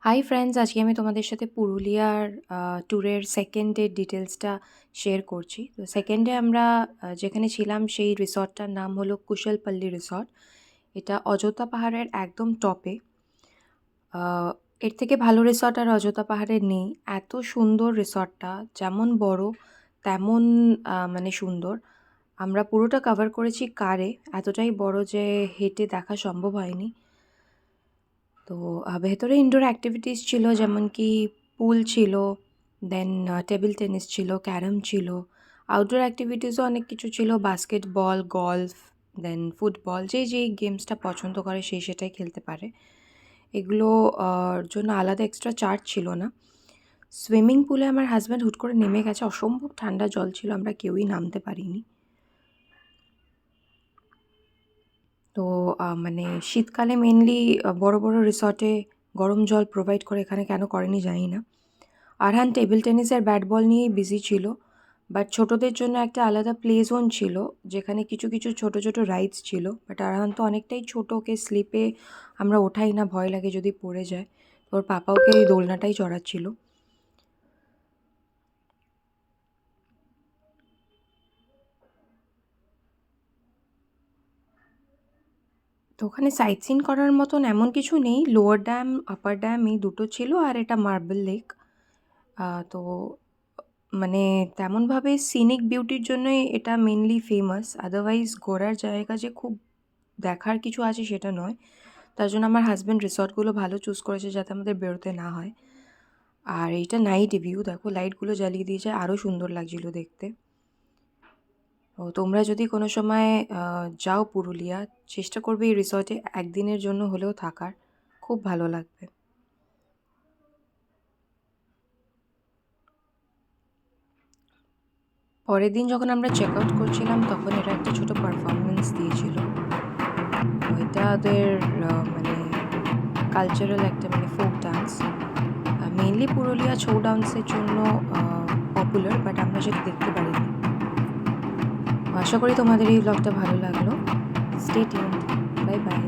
Hi friends, আজকে আমি তোমাদের সাথে পুরুলিয়ার ট্যুরের সেকেন্ড ডের ডিটেলসটা শেয়ার করছি। তো সেকেন্ড ডে আমরা যেখানে ছিলাম সেই রিসর্টটার নাম হলো কুশলপল্লী রিসর্ট। এটা অযোধ্যা পাহাড়ের একদম টপে। এর থেকে ভালো রিসর্ট আর অযোধ্যা পাহাড়ে নেই। এত সুন্দর রিসর্টটা, যেমন বড় তেমন মানে সুন্দর। আমরা পুরোটা কভার করেছি কারে, এতটাই বড় যে হেঁটে দেখা সম্ভব হয়নি। তো ভেতরে ইনডোর অ্যাক্টিভিটিস ছিল, যেমন কি পুল ছিল, দেন টেবিল টেনিস ছিল, ক্যারাম ছিল। আউটডোর অ্যাক্টিভিটিসও অনেক কিছু ছিল, বাস্কেটবল, গলফ, দেন ফুটবল। যে যেই গেমসটা পছন্দ করে সেই সেটাই খেলতে পারে। এগুলো জন্য আলাদা এক্সট্রা চার্জ ছিল না। সুইমিং পুলে আমার হাজব্যান্ড হুট করে নেমে গেছে, অসম্ভব ঠান্ডা জল ছিল, আমরা কেউই নামতে পারিনি। তো মানে শীতকালে মেনলি বড় বড় রিসর্টে গরম জল প্রোভাইড করে, এখানে কেন করেনি জানি না। আরহান টেবিল টেনিস আর ব্যাট বল নিয়েই বিজি ছিল, বাট ছোটোদের জন্য একটা আলাদা প্লে জোন ছিল যেখানে কিছু কিছু ছোট ছোট রাইডস ছিল। বাট আরহান তো অনেকটাই ছোটো, ওকে স্লিপে আমরা ওঠাই না, ভয় লাগে যদি পড়ে যায়। ওর পাপা ওকে এই দোলনাটাই চড়াচ্ছিল। তো ওখানে সাইট সিন করার মতন এমন কিছু নেই। লোয়ার ড্যাম, আপার ড্যাম এই দুটো ছিল, আর এটা মার্বেল লেক। তো মানে তেমনভাবে সিনিক বিউটির জন্যই এটা মেনলি ফেমাস। আদারওয়াইজ ঘোরার জায়গা যে খুব দেখার কিছু আছে সেটা নয়। তার জন্য আমার হাজব্যান্ড রিসর্টগুলো ভালো চুজ করেছে যাতে আমাদের বেরোতে না হয়। আর এইটা নাইট ভিউ, দেখো লাইটগুলো জ্বালিয়ে দিয়েছে, আরও সুন্দর লাগছিল দেখতে। তো তোমরা যদি কোনো সময় যাও পুরুলিয়া, চেষ্টা করবে এই রিসর্টে একদিনের জন্য হলেও থাকার, খুব ভালো লাগবে। পরের দিন যখন আমরা চেক আউট করছিলাম তখন এরা একটা ছোটো পারফরমেন্স দিয়েছিল। এটা ওদের মানে কালচারাল একটা মানে folk dance. Mainly Purulia Chhau ডান্সের জন্য পপুলার, বাট আমরা সেটা দেখতে পারিনি। আশা করি তোমাদের এই ব্লগটা ভালো লাগলো। Stay tuned, bye bye.